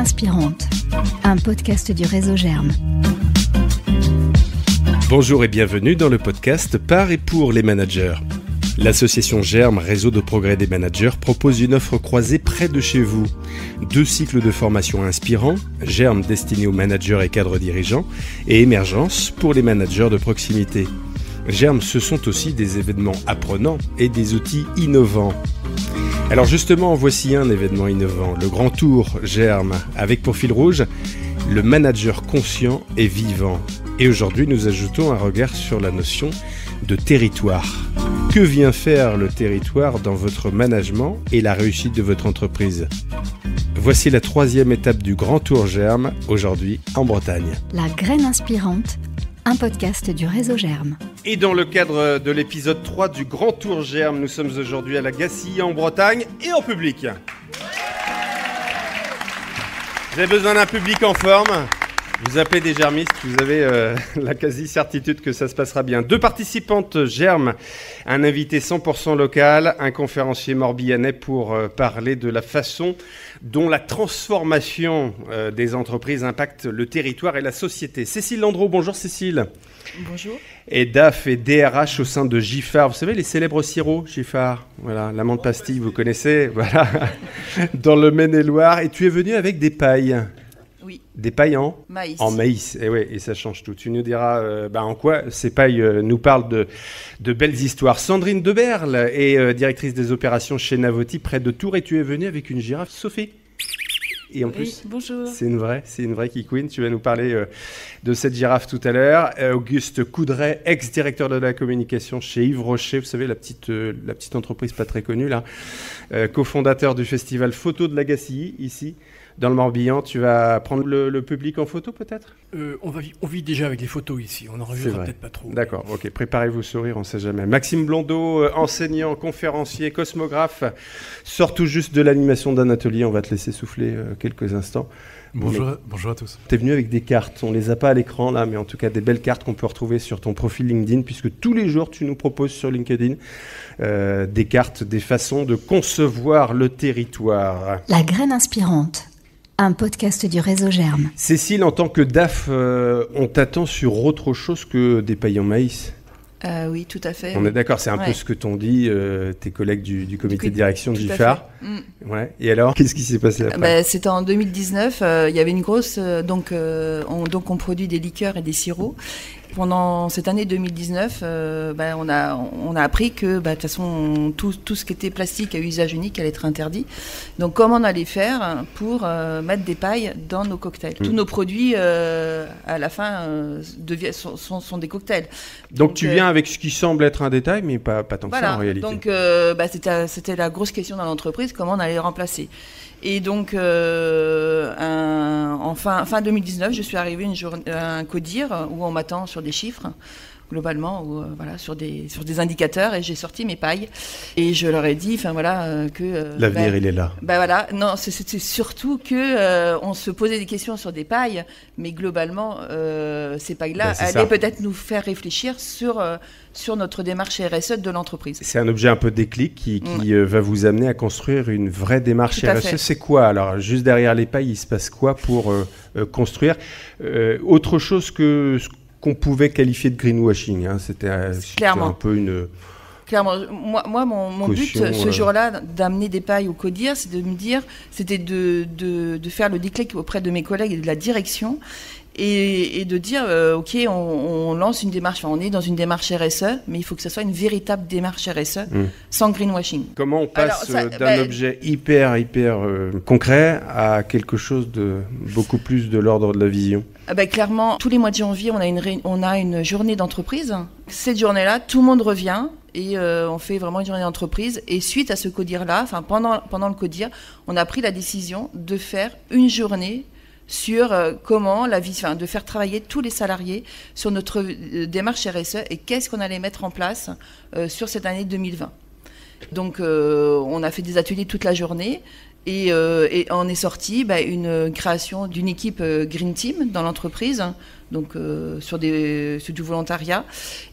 inspirante, un podcast du réseau Germe. Bonjour et bienvenue dans le podcast par et pour les managers. L'association Germe, réseau de progrès des managers, propose une offre croisée près de chez vous. 2 cycles de formation inspirants, Germe destiné aux managers et cadres dirigeants, et Émergence pour les managers de proximité. Germe, ce sont aussi des événements apprenants et des outils innovants. Alors justement, voici un événement innovant, le Grand Tour Germe, avec pour fil rouge, le manager conscient et vivant. Et aujourd'hui, nous ajoutons un regard sur la notion de territoire. Que vient faire le territoire dans votre management et la réussite de votre entreprise ? Voici la 3e étape du Grand Tour Germe, aujourd'hui en Bretagne. La graine inspirante, un podcast du réseau Germe. Et dans le cadre de l'épisode 3 du Grand Tour Germe, nous sommes aujourd'hui à la Gacilly en Bretagne et en public. Vous avez besoin d'un public en forme ? Vous appelez des germistes, vous avez la quasi-certitude que ça se passera bien. 2 participantes Germe, un invité 100% local, un conférencier morbihanais pour parler de la façon dont la transformation des entreprises impacte le territoire et la société. Cécile Landreau, bonjour Cécile. Bonjour. Et DAF et DRH au sein de Giffard. Vous savez, les célèbres sirops, Giffard. Voilà, l'amande pastille, vous connaissez. Voilà, dans le Maine-et-Loire. Et tu es venu avec des pailles. Oui. Des pailles en maïs. En maïs, et ouais, et ça change tout. Tu nous diras en quoi ces pailles nous parlent de belles histoires. Sandrine Deberle est directrice des opérations chez Navoti, près de Tours, et tu es venue avec une girafe, Sophie. Et en plus, bonjour. c'est une vraie Kikouine. Tu vas nous parler de cette girafe tout à l'heure. Auguste Coudray, ex-directeur de la communication chez Yves Rocher, vous savez, la petite entreprise pas très connue là, cofondateur du festival Photo de la Gacilly, ici. Dans le Morbihan, tu vas prendre le public en photo peut-être ? On vit déjà avec les photos ici, on n'enregistre peut-être pas trop. D'accord, ok, préparez-vous sourire, on ne sait jamais. Maxime Blondeau, enseignant, conférencier, cosmographe, sort tout juste de l'animation d'un atelier, on va te laisser souffler quelques instants. Bonjour à tous. Tu es venu avec des cartes, on ne les a pas à l'écran là, mais en tout cas des belles cartes qu'on peut retrouver sur ton profil LinkedIn, puisque tous les jours tu nous proposes sur LinkedIn des cartes, des façons de concevoir le territoire. La graine inspirante. Un podcast du réseau Germe. Cécile, en tant que DAF, on t'attend sur autre chose que des pailles en maïs. Oui, tout à fait. On est d'accord, c'est un peu ce que t'ont dit tes collègues du comité de direction de Giffard. Ouais. Et alors, qu'est-ce qui s'est passé après ? C'était en 2019, il y avait une grosse... on produit des liqueurs et des sirops. Pendant cette année 2019, on a appris que de toute façon tout ce qui était plastique à usage unique allait être interdit. Donc comment on allait faire pour mettre des pailles dans nos cocktails ? Tous nos produits à la fin sont des cocktails. Donc tu viens avec ce qui semble être un détail, mais pas tant que ça en réalité. Donc c'était la grosse question dans l'entreprise, comment on allait les remplacer. Et donc, fin 2019, je suis arrivée à un CODIR où on m'attend sur des chiffres, globalement, sur des indicateurs, et j'ai sorti mes pailles. Et je leur ai dit, que... l'avenir, il est là. Non, c'était surtout qu'on se posait des questions sur des pailles, mais globalement, ces pailles-là allaient peut-être nous faire réfléchir sur notre démarche RSE de l'entreprise. C'est un objet un peu déclic qui va vous amener à construire une vraie démarche RSE. C'est quoi ? Alors, juste derrière les pailles, il se passe quoi pour construire autre chose que ce qu'on pouvait qualifier de greenwashing, hein. C'était un peu une... Clairement, moi mon but ce jour-là d'amener des pailles au CODIR, c'était de faire le déclic auprès de mes collègues et de la direction et de dire ok, on lance une démarche, on est dans une démarche RSE, mais il faut que ce soit une véritable démarche RSE sans greenwashing. Comment on passe d'un objet hyper concret à quelque chose de beaucoup plus de l'ordre de la vision ? Clairement, tous les mois de janvier, on a une journée d'entreprise. Cette journée-là, tout le monde revient et on fait vraiment une journée d'entreprise. Et suite à ce CODIR-là, pendant le CODIR, on a pris la décision de faire une journée sur comment de faire travailler tous les salariés sur notre démarche RSE et qu'est-ce qu'on allait mettre en place sur cette année 2020. Donc on a fait des ateliers toute la journée Et on est sorti une création d'une équipe Green Team dans l'entreprise, donc sur du volontariat,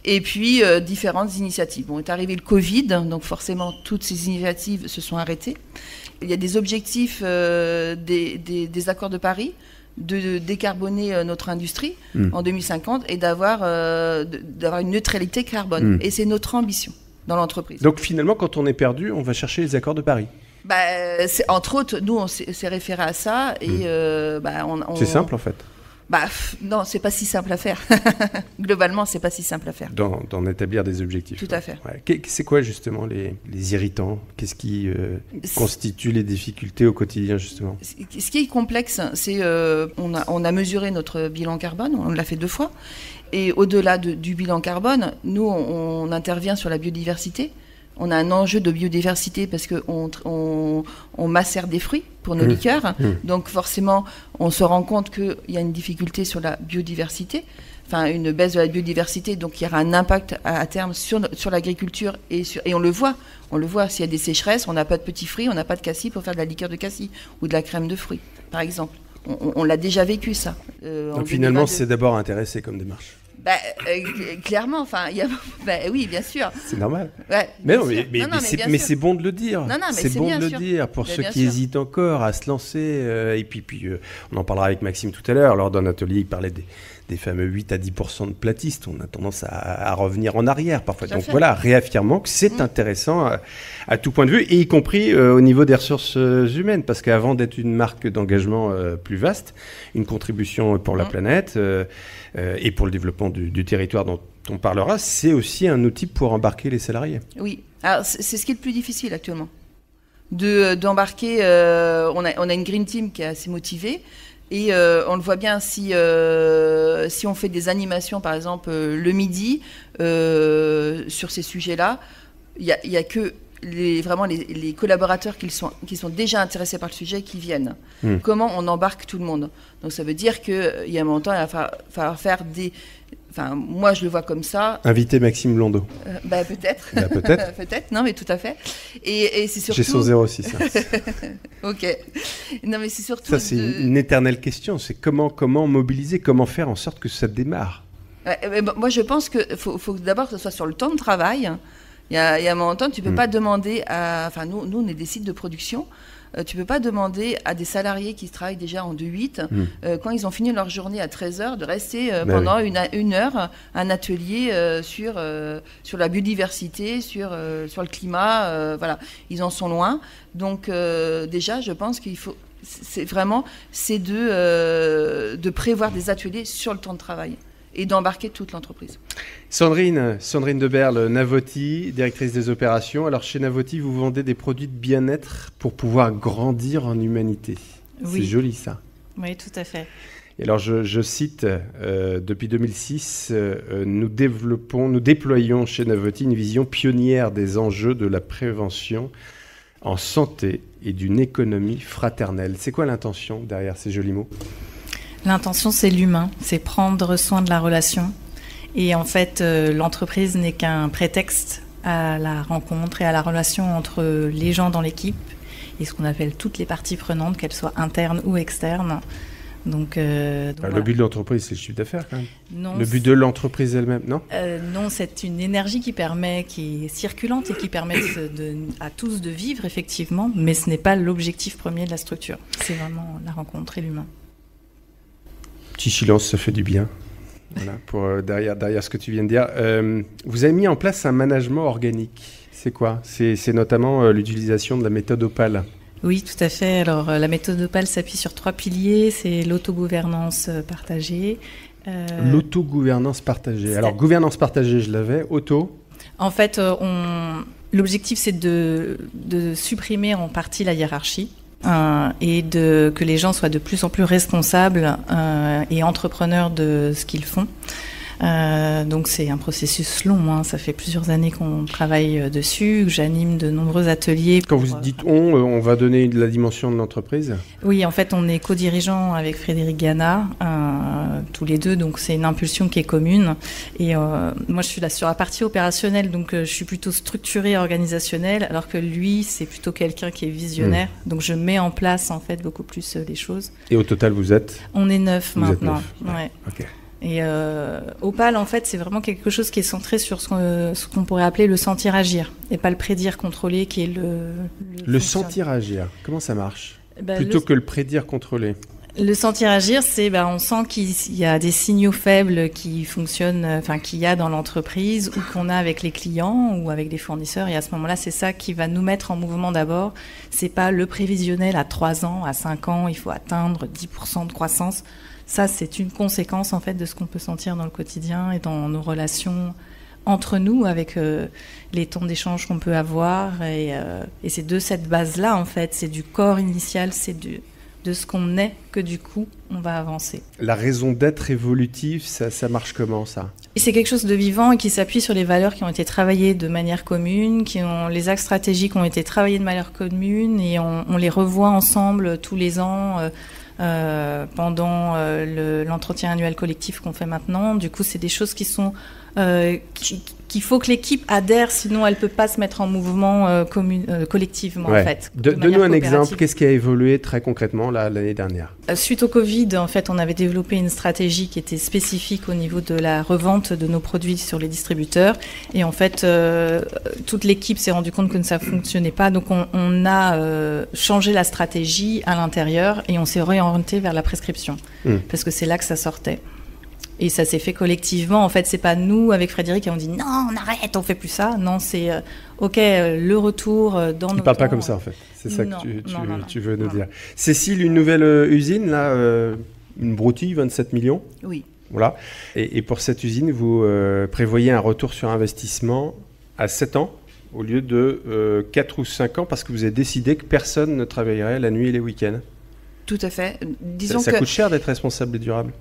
et puis différentes initiatives. Bon, est arrivé le Covid, donc forcément toutes ces initiatives se sont arrêtées. Il y a des objectifs des accords de Paris, de décarboner notre industrie en 2050 et d'avoir une neutralité carbone. Et c'est notre ambition dans l'entreprise. Donc finalement, quand on est perdu, on va chercher les accords de Paris. Entre autres, nous, on s'est référé à ça. Et, c'est simple, en fait. Non, c'est pas si simple à faire. Globalement, c'est pas si simple à faire. D'en établir des objectifs. Tout à fait. Ouais. C'est quoi, justement, les irritants ? Qu'est-ce qui constitue les difficultés au quotidien, justement ? Ce qui est complexe, c'est on a mesuré notre bilan carbone, on l'a fait 2 fois. Et au-delà du bilan carbone, nous, on intervient sur la biodiversité. On a un enjeu de biodiversité parce qu'on macère des fruits pour nos liqueurs. Donc forcément, on se rend compte qu'il y a une difficulté sur la biodiversité, une baisse de la biodiversité. Donc il y aura un impact à terme sur l'agriculture et on le voit. On le voit, s'il y a des sécheresses, on n'a pas de petits fruits, on n'a pas de cassis pour faire de la liqueur de cassis ou de la crème de fruits, par exemple. On l'a déjà vécu, ça. Donc finalement, c'est d'abord intéressé comme démarche. Clairement, oui, bien sûr. C'est normal. Ouais, mais c'est bon de le dire. C'est bon de le dire pour ceux qui hésitent encore à se lancer. Et puis on en parlera avec Maxime tout à l'heure. Lors d'un atelier, il parlait des fameux 8 à 10% de platistes. On a tendance à revenir en arrière parfois. Donc voilà, réaffirmons que c'est intéressant à tout point de vue, et y compris au niveau des ressources humaines. Parce qu'avant d'être une marque d'engagement plus vaste, une contribution pour la planète et pour le développement du territoire dont on parlera, c'est aussi un outil pour embarquer les salariés. Oui, alors c'est ce qui est le plus difficile actuellement. D'embarquer, on a une Green Team qui est assez motivée. Et on le voit bien si on fait des animations, par exemple, le midi, sur ces sujets-là, il y a que les collaborateurs qui sont déjà intéressés par le sujet qui viennent. Comment on embarque tout le monde ? Donc ça veut dire qu'il y a un moment, il va falloir faire des... moi, je le vois comme ça. Inviter Maxime Blondeau. Peut-être. Peut-être. Peut-être, non, mais tout à fait. Et c'est surtout... J'ai son 06. Ok. Non, mais c'est surtout... Ça, c'est une éternelle question. C'est comment mobiliser, comment faire en sorte que ça démarre. Moi, je pense qu'il faut d'abord que ce soit sur le temps de travail. Il y a un moment donné, tu ne peux pas demander à... nous, on est des sites de production. Tu ne peux pas demander à des salariés qui travaillent déjà en 2-8, quand ils ont fini leur journée à 13h, de rester pendant une heure un atelier sur la biodiversité, sur le climat. Voilà, ils en sont loin. Donc déjà, je pense qu'il faut... C'est de prévoir des ateliers sur le temps de travail et d'embarquer toute l'entreprise. Sandrine Deberle, Navoti, directrice des opérations. Alors chez Navoti, vous vendez des produits de bien-être pour pouvoir grandir en humanité. Oui. C'est joli ça. Oui, tout à fait. Et alors je cite, depuis 2006, nous déployons chez Navoti une vision pionnière des enjeux de la prévention en santé et d'une économie fraternelle. C'est quoi l'intention derrière ces jolis mots ? L'intention, c'est l'humain, c'est prendre soin de la relation. Et en fait, l'entreprise n'est qu'un prétexte à la rencontre et à la relation entre les gens dans l'équipe et ce qu'on appelle toutes les parties prenantes, qu'elles soient internes ou externes. Donc voilà. Le but de l'entreprise, c'est le chiffre d'affaires quand même. Non, le but de l'entreprise elle-même, non ? Non, c'est une énergie qui est circulante et qui permet à tous de vivre effectivement, mais ce n'est pas l'objectif premier de la structure. C'est vraiment la rencontre et l'humain. Petit silence, ça fait du bien. Voilà, pour derrière ce que tu viens de dire. Vous avez mis en place un management organique. C'est quoi ? C'est notamment l'utilisation de la méthode Opale. Oui, tout à fait. Alors, la méthode Opale s'appuie sur 3 piliers. C'est l'autogouvernance partagée. L'autogouvernance partagée. Alors, gouvernance partagée, je l'avais. Auto ? En fait, l'objectif, c'est de supprimer en partie la hiérarchie. Et que les gens soient de plus en plus responsables et entrepreneurs de ce qu'ils font. Donc c'est un processus long, ça fait plusieurs années qu'on travaille dessus, que j'anime de nombreux ateliers. Quand vous dites on va donner la dimension de l'entreprise ? Oui, en fait on est co-dirigeant avec Frédéric Gana, tous les deux, donc c'est une impulsion qui est commune. Et moi, je suis là sur la partie opérationnelle, donc je suis plutôt structurée, organisationnelle, alors que lui, c'est plutôt quelqu'un qui est visionnaire. Donc je mets en place en fait beaucoup plus les choses. Et au total, vous êtes ? On est 9 maintenant. Êtes 9. Ouais. Ok. Et Opal, en fait, c'est vraiment quelque chose qui est centré sur ce qu'on pourrait appeler le sentir agir, et pas le prédire contrôler, qui est le sentir agir. Comment ça marche ? Ben, Plutôt que le prédire contrôler. Le sentir agir, c'est on sent qu'il y a des signaux faibles qui fonctionnent, qu'il y a dans l'entreprise ou qu'on a avec les clients ou avec des fournisseurs. Et à ce moment-là, c'est ça qui va nous mettre en mouvement d'abord. C'est pas le prévisionnel à 3 ans, à 5 ans, il faut atteindre 10% de croissance. Ça, c'est une conséquence en fait de ce qu'on peut sentir dans le quotidien et dans nos relations entre nous, avec les temps d'échange qu'on peut avoir. Et c'est de cette base-là, en fait, c'est du corps initial, c'est de ce qu'on est que du coup, on va avancer. La raison d'être évolutive, ça marche comment, ça ? Et c'est quelque chose de vivant et qui s'appuie sur les valeurs qui ont été travaillées de manière commune, les axes stratégiques ont été travaillés de manière commune et on les revoit ensemble tous les ans pendant l'entretien annuel collectif qu'on fait maintenant. Du coup, c'est des choses qui sont qu'il faut que l'équipe adhère, sinon elle ne peut pas se mettre en mouvement collectivement. En fait. Donne-nous un exemple, qu'est-ce qui a évolué très concrètement l'année dernière ? Suite au Covid, en fait, on avait développé une stratégie qui était spécifique au niveau de la revente de nos produits sur les distributeurs. Et en fait, toute l'équipe s'est rendue compte que ça ne fonctionnait pas. Donc on a changé la stratégie à l'intérieur et on s'est réorienté vers la prescription. Parce que c'est là que ça sortait. Et ça s'est fait collectivement. En fait, c'est pas nous, avec Frédéric, qui ont dit « Non, on arrête, on fait plus ça ». Non, c'est OK, le retour dans nos... Tu parles pas comme ça, en fait. C'est ça que tu veux nous dire. Cécile, une nouvelle usine, là, une broutille, 27 millions. Oui. Voilà. Et pour cette usine, vous prévoyez un retour sur investissement à 7 ans au lieu de 4 ou 5 ans parce que vous avez décidé que personne ne travaillerait la nuit et les week-ends. Tout à fait. Disons ça coûte cher d'être responsable et durable.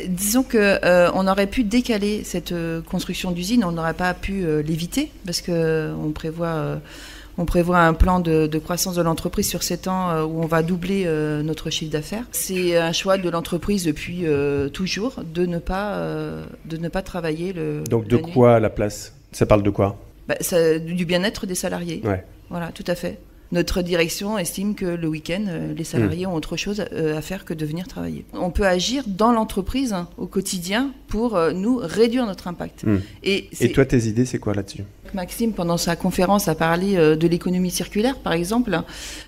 Disons que on aurait pu décaler cette construction d'usine, on n'aurait pas pu l'éviter parce que on prévoit un plan de croissance de l'entreprise sur 7 ans où on va doubler notre chiffre d'affaires. C'est un choix de l'entreprise depuis toujours de ne pas travailler le. Donc de quoi à la place ? Ça parle de quoi ? Du bien-être des salariés. Ouais. Voilà, tout à fait. Notre direction estime que le week-end, les salariés ont autre chose à faire que de venir travailler. On peut agir dans l'entreprise au quotidien pour nous réduire notre impact. Et toi, tes idées, c'est quoi là-dessus ? Maxime, pendant sa conférence, a parlé de l'économie circulaire, par exemple.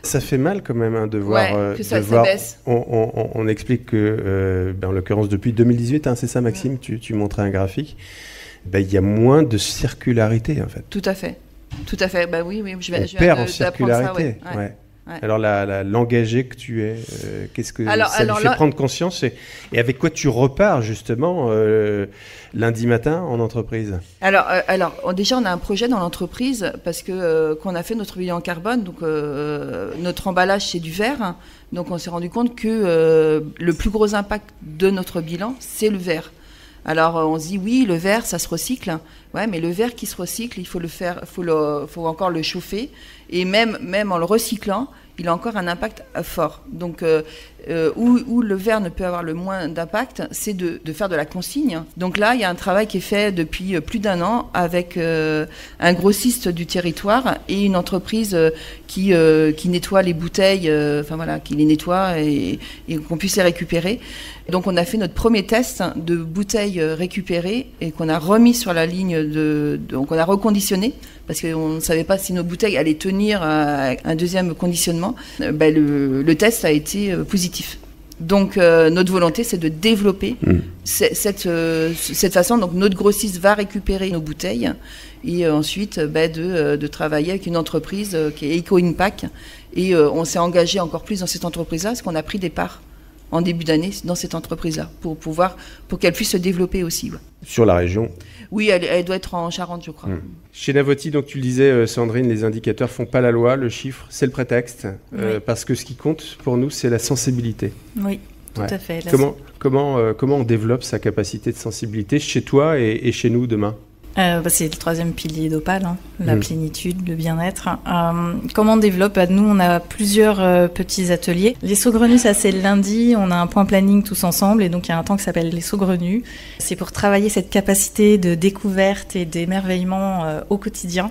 Ça fait mal quand même de voir... que ça baisse. On explique que, en l'occurrence, depuis 2018, c'est ça Maxime, tu montrais un graphique, il y a moins de circularité en fait. Tout à fait. Tout à fait, oui, je perd en circularité. Ça, ouais. Alors, l'engagé que tu es, qu'est-ce que ça lui fait prendre conscience et avec quoi tu repars justement lundi matin en entreprise ? Alors, déjà, on a un projet dans l'entreprise parce que qu'on a fait notre bilan carbone, donc notre emballage c'est du verre, donc on s'est rendu compte que le plus gros impact de notre bilan c'est le verre. Alors on se dit oui, le verre ça se recycle, ouais, mais le verre qui se recycle, il faut encore le chauffer et même en le recyclant, il a encore un impact fort. Donc où le verre ne peut avoir le moins d'impact, c'est de faire de la consigne. Donc là, il y a un travail qui est fait depuis plus d'1 an avec un grossiste du territoire et une entreprise qui nettoie les bouteilles, qui les nettoie et qu'on puisse les récupérer. Donc on a fait notre premier test de bouteilles récupérées et qu'on a remis sur la ligne donc on a reconditionné parce qu'on ne savait pas si nos bouteilles allaient tenir à un deuxième conditionnement. Le test a été positif. Donc notre volonté c'est de développer cette façon. Donc notre grossiste va récupérer nos bouteilles et ensuite de travailler avec une entreprise qui est Eco-Impact et on s'est engagé encore plus dans cette entreprise-là parce qu'on a pris des parts en début d'année dans cette entreprise-là pour qu'elle puisse se développer aussi. Ouais. Sur la région ? Oui, elle doit être en Charente, je crois. Chez Navoti, donc tu le disais, Sandrine, les indicateurs font pas la loi, le chiffre, c'est le prétexte, parce que ce qui compte pour nous, c'est la sensibilité. Oui, tout à fait. Comment on développe sa capacité de sensibilité chez toi et chez nous demain ? C'est le troisième pilier d'Opale, la plénitude, le bien-être. Comment on développe ? Nous, on a plusieurs petits ateliers. Les saugrenus, ça c'est le lundi, on a un point planning tous ensemble, et donc il y a un temps qui s'appelle les saugrenus. C'est pour travailler cette capacité de découverte et d'émerveillement au quotidien,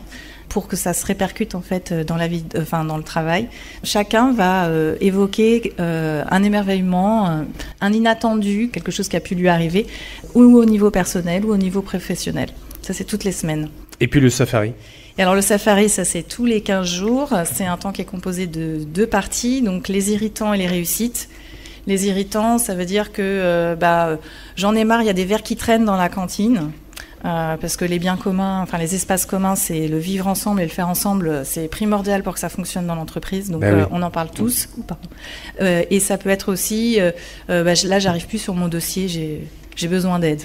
pour que ça se répercute en fait dans la vie, dans le travail. Chacun va évoquer un émerveillement, un inattendu, quelque chose qui a pu lui arriver, ou au niveau personnel ou au niveau professionnel. Ça, c'est toutes les semaines. Et puis le safari ? Et alors le safari, ça c'est tous les 15 jours. C'est un temps qui est composé de 2 parties, donc les irritants et les réussites. Les irritants, ça veut dire que j'en ai marre, il y a des verres qui traînent dans la cantine. Parce que les biens communs, les espaces communs, c'est le vivre ensemble et le faire ensemble, c'est primordial pour que ça fonctionne dans l'entreprise. Donc on en parle tous. Et ça peut être aussi, là j'arrive plus sur mon dossier, j'ai besoin d'aide.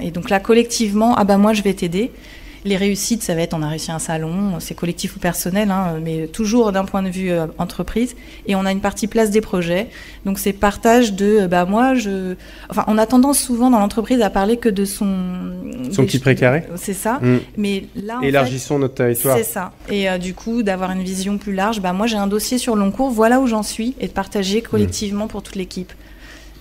Et donc là collectivement, moi je vais t'aider. Les réussites, ça va être, on a réussi un salon, c'est collectif ou personnel, mais toujours d'un point de vue entreprise. Et on a une partie place des projets. Donc c'est partage de, on a tendance souvent dans l'entreprise à parler que de son petit précaré. C'est ça. Mais là, élargissons notre territoire. C'est ça. Et du coup, d'avoir une vision plus large, moi j'ai un dossier sur le long cours, voilà où j'en suis, et de partager collectivement pour toute l'équipe.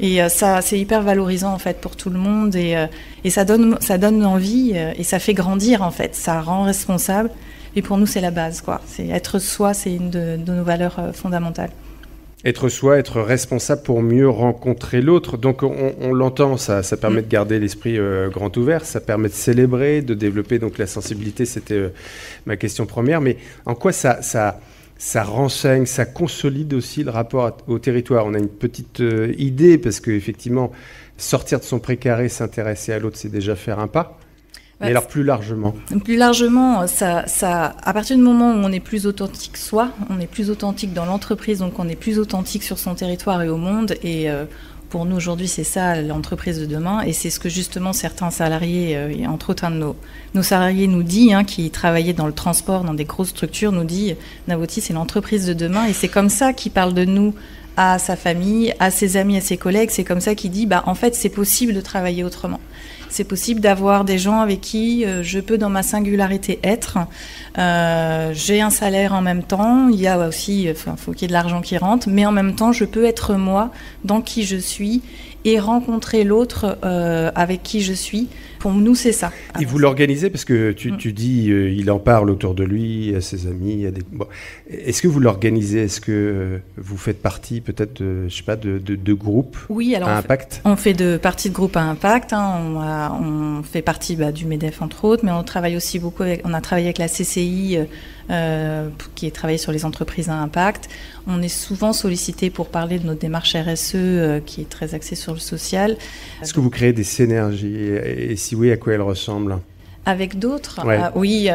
Et ça, c'est hyper valorisant en fait pour tout le monde, et ça donne envie, et ça fait grandir en fait, ça rend responsable. Et pour nous, c'est la base, quoi. C'est être soi, c'est une de nos valeurs fondamentales. Être soi, être responsable pour mieux rencontrer l'autre. Donc on l'entend, ça permet de garder l'esprit grand ouvert, ça permet de célébrer, de développer donc la sensibilité. C'était ma question première. Mais en quoi ça renseigne, ça consolide aussi le rapport au territoire. On a une petite idée, parce qu'effectivement, sortir de son précaré, s'intéresser à l'autre, c'est déjà faire un pas. Mais alors plus largement ? Plus largement, ça, à partir du moment où on est plus authentique soi, on est plus authentique dans l'entreprise, donc on est plus authentique sur son territoire et au monde. Et pour nous aujourd'hui, c'est ça l'entreprise de demain. Et c'est ce que justement certains salariés, et entre autres un de nos salariés nous dit, qui travaillait dans le transport, dans des grosses structures, nous dit Navoti, c'est l'entreprise de demain. Et c'est comme ça qu'il parle de nous à sa famille, à ses amis, à ses collègues. C'est comme ça qu'il dit, en fait, c'est possible de travailler autrement. C'est possible d'avoir des gens avec qui je peux, dans ma singularité, être. J'ai un salaire en même temps. Il y a aussi, faut qu'il y ait de l'argent qui rentre, mais en même temps, je peux être moi, dans qui je suis, et rencontrer l'autre avec qui je suis. Pour nous, c'est ça. Et vous l'organisez, parce que tu dis, il en parle autour de lui, à ses amis. Est-ce que vous l'organisez ? Est-ce que vous faites partie peut-être, de groupes à impact ? On fait partie de groupes à impact. On fait partie du MEDEF entre autres, mais on travaille aussi beaucoup on a travaillé avec la CCI qui est travaillée sur les entreprises à impact. On est souvent sollicité pour parler de notre démarche RSE qui est très axée sur le social. Est-ce que vous créez des synergies, et si oui, à quoi elles ressemblent ? Avec d'autres ? Ouais. Oui.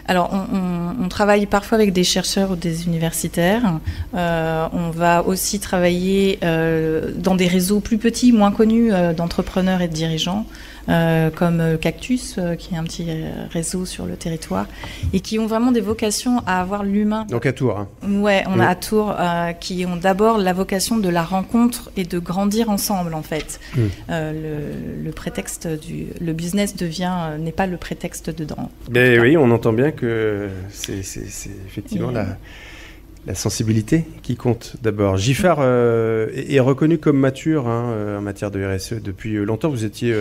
Alors, on travaille parfois avec des chercheurs ou des universitaires. On va aussi travailler dans des réseaux plus petits, moins connus, d'entrepreneurs et de dirigeants, comme Cactus, qui est un petit réseau sur le territoire, et qui ont vraiment des vocations à avoir l'humain. Donc à Tours. Ouais, on a à Tours, qui ont d'abord la vocation de la rencontre et de grandir ensemble, en fait. Le prétexte le business n'est pas le prétexte dedans. Mais oui, on entend bien que c'est effectivement la sensibilité qui compte d'abord. Giffard est reconnu comme mature en matière de RSE depuis longtemps. Vous étiez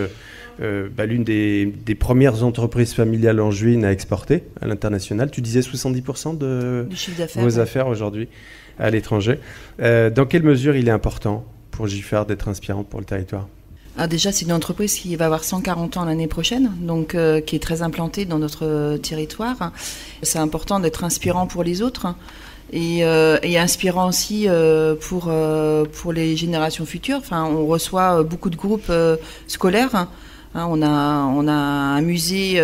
l'une des premières entreprises familiales angevines à exporter à l'international. Tu disais 70% du chiffre d'affaires, vos affaires aujourd'hui à l'étranger. Dans quelle mesure il est important pour Giffard d'être inspirant pour le territoire ? Déjà, c'est une entreprise qui va avoir 140 ans l'année prochaine, donc qui est très implantée dans notre territoire. C'est important d'être inspirant pour les autres et inspirant aussi pour les générations futures. On reçoit beaucoup de groupes scolaires. On a un musée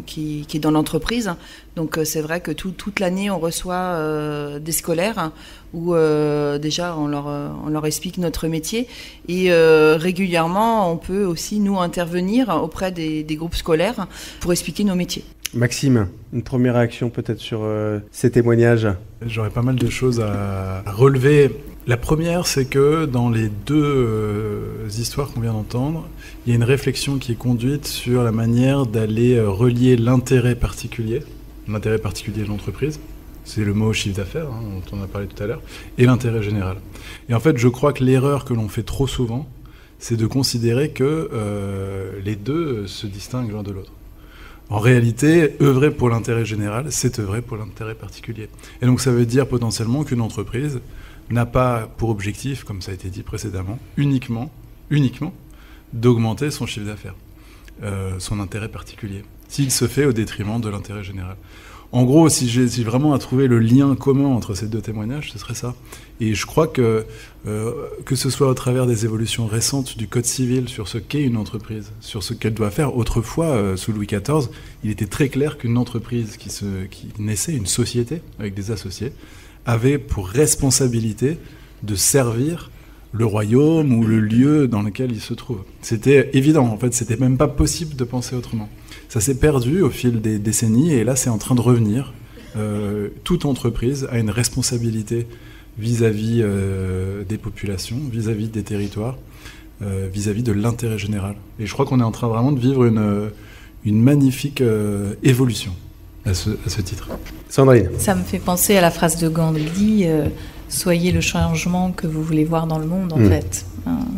qui est dans l'entreprise. Donc c'est vrai que toute l'année, on reçoit des scolaires où déjà on leur explique notre métier. Et régulièrement, on peut aussi nous intervenir auprès des groupes scolaires pour expliquer nos métiers. Maxime, une première réaction peut-être sur ces témoignages ? J'aurais pas mal de choses à relever. La première, c'est que dans les deux histoires qu'on vient d'entendre, il y a une réflexion qui est conduite sur la manière d'aller relier l'intérêt particulier de l'entreprise, c'est le mot chiffre d'affaires, dont on a parlé tout à l'heure, et l'intérêt général. Et en fait, je crois que l'erreur que l'on fait trop souvent, c'est de considérer que les deux se distinguent l'un de l'autre. En réalité, œuvrer pour l'intérêt général, c'est œuvrer pour l'intérêt particulier. Et donc ça veut dire potentiellement qu'une entreprise n'a pas pour objectif, comme ça a été dit précédemment, uniquement, d'augmenter son chiffre d'affaires, son intérêt particulier, s'il se fait au détriment de l'intérêt général. En gros, si j'ai vraiment à trouver le lien commun entre ces deux témoignages, ce serait ça. Et je crois que ce soit au travers des évolutions récentes du Code civil sur ce qu'est une entreprise, sur ce qu'elle doit faire. Autrefois, sous Louis XIV, il était très clair qu'une entreprise qui naissait, une société avec des associés, avait pour responsabilité de servir le royaume ou le lieu dans lequel il se trouve. C'était évident, en fait, c'était même pas possible de penser autrement. Ça s'est perdu au fil des décennies et là c'est en train de revenir. Toute entreprise a une responsabilité vis-à-vis des populations, vis-à-vis des territoires, vis-à-vis de l'intérêt général. Et je crois qu'on est en train vraiment de vivre une magnifique évolution à ce titre. Sandrine. Ça me fait penser à la phrase de Gandhi, soyez le changement que vous voulez voir dans le monde, en fait.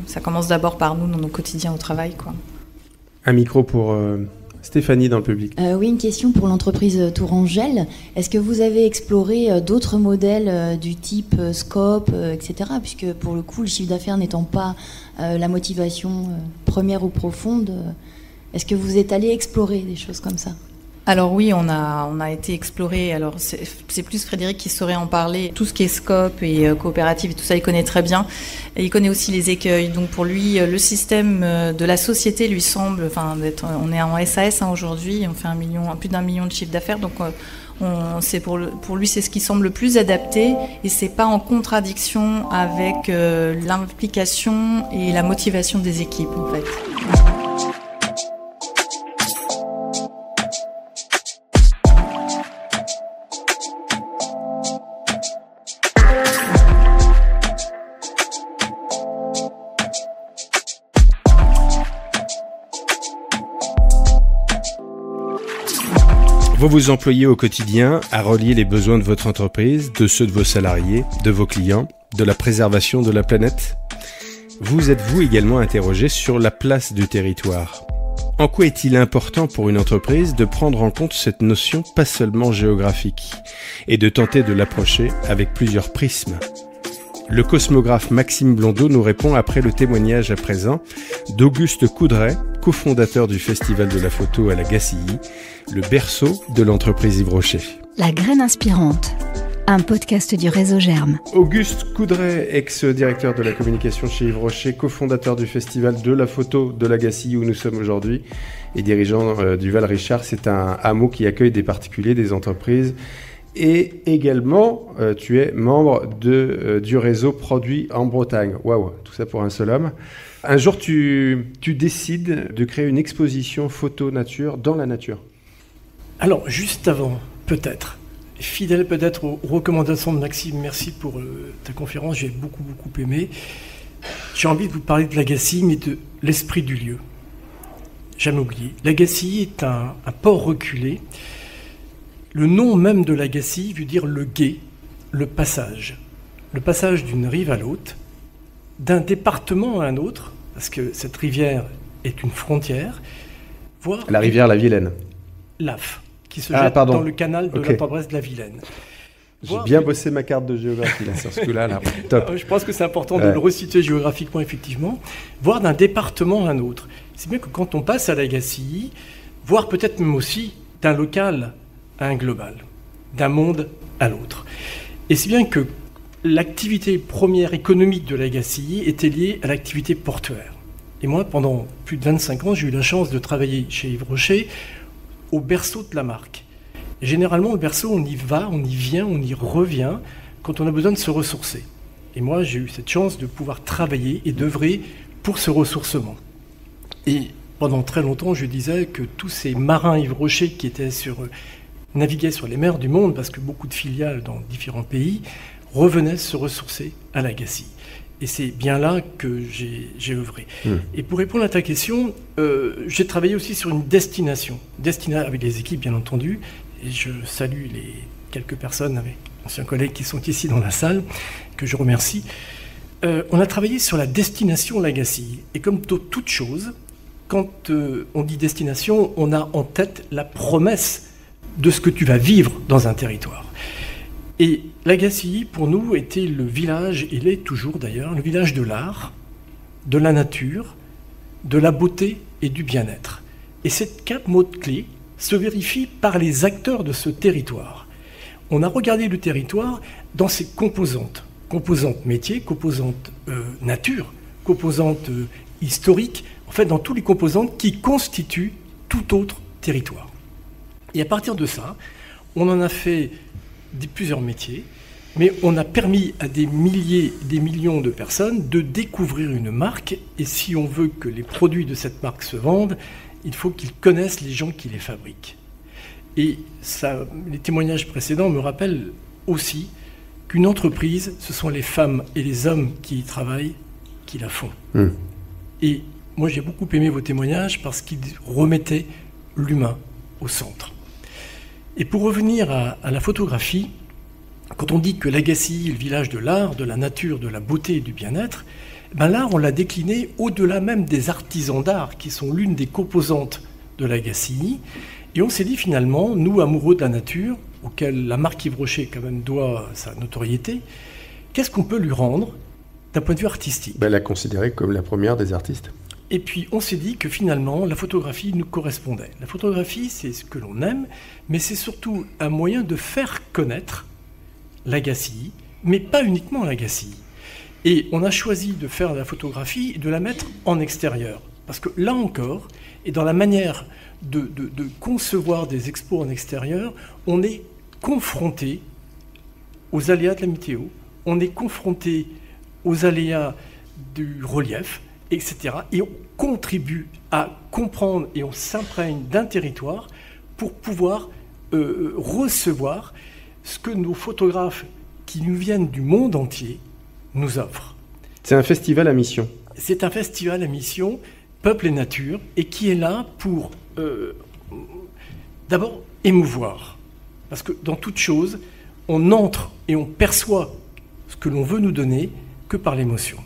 Ça commence d'abord par nous, dans nos quotidiens au travail, quoi. Un micro pour Stéphanie dans le public. Oui, une question pour l'entreprise Tourangelle. Est-ce que vous avez exploré d'autres modèles du type scope, etc. Puisque pour le coup, le chiffre d'affaires n'étant pas la motivation première ou profonde, est-ce que vous êtes allé explorer des choses comme ça ? Alors oui, on a été explorer. Alors c'est plus Frédéric qui saurait en parler. Tout ce qui est scope et coopérative et tout ça, il connaît très bien. Et il connaît aussi les écueils. Donc pour lui, le système de la société lui semble, on est en SAS aujourd'hui, on fait plus d'1 million de chiffre d'affaires. Donc pour lui, c'est ce qui semble le plus adapté et c'est pas en contradiction avec l'implication et la motivation des équipes en fait. Vous vous employez au quotidien à relier les besoins de votre entreprise, de ceux de vos salariés, de vos clients, de la préservation de la planète. Vous êtes-vous également interrogé sur la place du territoire ? En quoi est-il important pour une entreprise de prendre en compte cette notion pas seulement géographique et de tenter de l'approcher avec plusieurs prismes ? Le cosmographe Maxime Blondeau nous répond après le témoignage à présent d'Auguste Coudray, cofondateur du Festival de la photo à la Gacilly, le berceau de l'entreprise Yves Rocher. La graine inspirante, un podcast du réseau Germe. Auguste Coudray, ex-directeur de la communication chez Yves Rocher, cofondateur du Festival de la photo de la Gacilly où nous sommes aujourd'hui et dirigeant du Val Richard. C'est un hameau qui accueille des particuliers, des entreprises. Et également, tu es membre du réseau Produits en Bretagne. Waouh, tout ça pour un seul homme. Un jour, tu décides de créer une exposition photo nature dans la nature. Alors, juste avant, peut-être, fidèle peut-être aux recommandations de Maxime, merci pour ta conférence, j'ai beaucoup aimé. J'ai envie de vous parler de la Gacilly, mais de l'esprit du lieu. Jamais oublié. La Gacilly est un port reculé. Le nom même de la Gacilly veut dire le gué, le passage. Le passage d'une rive à l'autre, d'un département à un autre, parce que cette rivière est une frontière, voire... La rivière La Vilaine. L'Af, qui se jette dans le canal de la Tendresse de la Vilaine. J'ai bien bossé ma carte de géographie là, sur ce coup-là. Là. Top. Je pense que c'est important de le resituer géographiquement, effectivement, voire d'un département à un autre. C'est bien que quand on passe à la Gacilly, voire peut-être même aussi d'un local à un global, d'un monde à l'autre. Et c'est bien que l'activité première économique de la Gacilly était liée à l'activité portuaire. Et moi, pendant plus de 25 ans, j'ai eu la chance de travailler chez Yves Rocher au berceau de la marque. Et généralement, le berceau, on y va, on y vient, on y revient quand on a besoin de se ressourcer. Et moi, j'ai eu cette chance de pouvoir travailler et d'œuvrer pour ce ressourcement. Et pendant très longtemps, je disais que tous ces marins Yves Rocher qui étaient naviguaient sur les mers du monde, parce que beaucoup de filiales dans différents pays, revenaient se ressourcer à l'Agassi. Et c'est bien là que j'ai œuvré. Et pour répondre à ta question, j'ai travaillé aussi sur une destination avec les équipes, bien entendu. Et je salue les quelques personnes, avec anciens collègues qui sont ici dans la salle, que je remercie. On a travaillé sur la destination L'Agassi. Et comme toute chose, quand on dit destination, on a en tête la promesse de ce que tu vas vivre dans un territoire. Et L'Agassi, pour nous, était le village, il est toujours d'ailleurs, le village de l'art, de la nature, de la beauté et du bien-être. Et ces 4 mots-clés se vérifient par les acteurs de ce territoire. On a regardé le territoire dans ses composantes. Composantes métiers, composantes nature, composantes historiques, en fait dans tous les composantes qui constituent tout autre territoire. Et à partir de ça, on en a fait plusieurs métiers, mais on a permis à des milliers, des millions de personnes de découvrir une marque. Et si on veut que les produits de cette marque se vendent, il faut qu'ils connaissent les gens qui les fabriquent. Et ça, les témoignages précédents me rappellent aussi qu'une entreprise, ce sont les femmes et les hommes qui y travaillent, qui la font. Et moi, j'ai beaucoup aimé vos témoignages parce qu'ils remettaient l'humain au centre. Et pour revenir à la photographie, quand on dit que l'Agassi est le village de l'art, de la nature, de la beauté et du bien-être, ben l'art, on l'a décliné au-delà même des artisans d'art, qui sont l'une des composantes de l'Agassi. Et on s'est dit finalement, nous, amoureux de la nature, auquel la marque Yves Rocher quand même doit sa notoriété, qu'est-ce qu'on peut lui rendre d'un point de vue artistique ? La considérer comme la première des artistes. Et puis, on s'est dit que finalement, la photographie nous correspondait. La photographie, c'est ce que l'on aime, mais c'est surtout un moyen de faire connaître l'Agassi, mais pas uniquement l'Agassi. Et on a choisi de faire de la photographie et de la mettre en extérieur. Parce que là encore, et dans la manière de concevoir des expos en extérieur, on est confronté aux aléas de la météo, on est confronté aux aléas du relief, etc. Et on contribue à comprendre et on s'imprègne d'un territoire pour pouvoir recevoir ce que nos photographes qui nous viennent du monde entier nous offrent. C'est un festival à mission. C'est un festival à mission Peuple et Nature et qui est là pour d'abord émouvoir. Parce que dans toute chose, on entre et on perçoit ce que l'on veut nous donner que par l'émotion.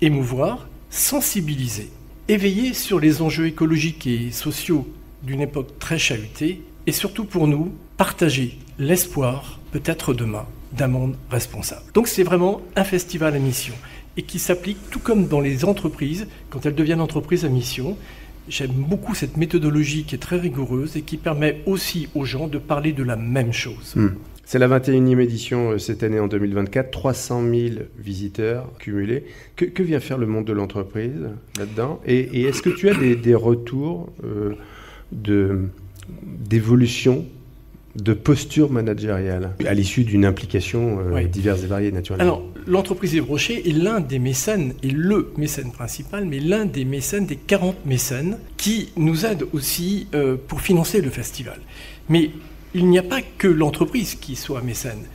Émouvoir, sensibiliser, éveiller sur les enjeux écologiques et sociaux d'une époque très chahutée, et surtout pour nous, partager l'espoir, peut-être demain, d'un monde responsable. Donc c'est vraiment un festival à mission, et qui s'applique tout comme dans les entreprises, quand elles deviennent entreprises à mission. J'aime beaucoup cette méthodologie qui est très rigoureuse et qui permet aussi aux gens de parler de la même chose. C'est la 21e édition cette année en 2024, 300 000 visiteurs cumulés. Que vient faire le monde de l'entreprise là-dedans ? Et est-ce que tu as des retours d'évolution de posture managériale à l'issue d'une implication diverse et variée naturellement? Alors, l'entreprise Yves Rocher est l'un des mécènes, et le mécène principal, mais l'un des mécènes, des 40 mécènes, qui nous aident aussi pour financer le festival. Mais il n'y a pas que l'entreprise qui soit mécène.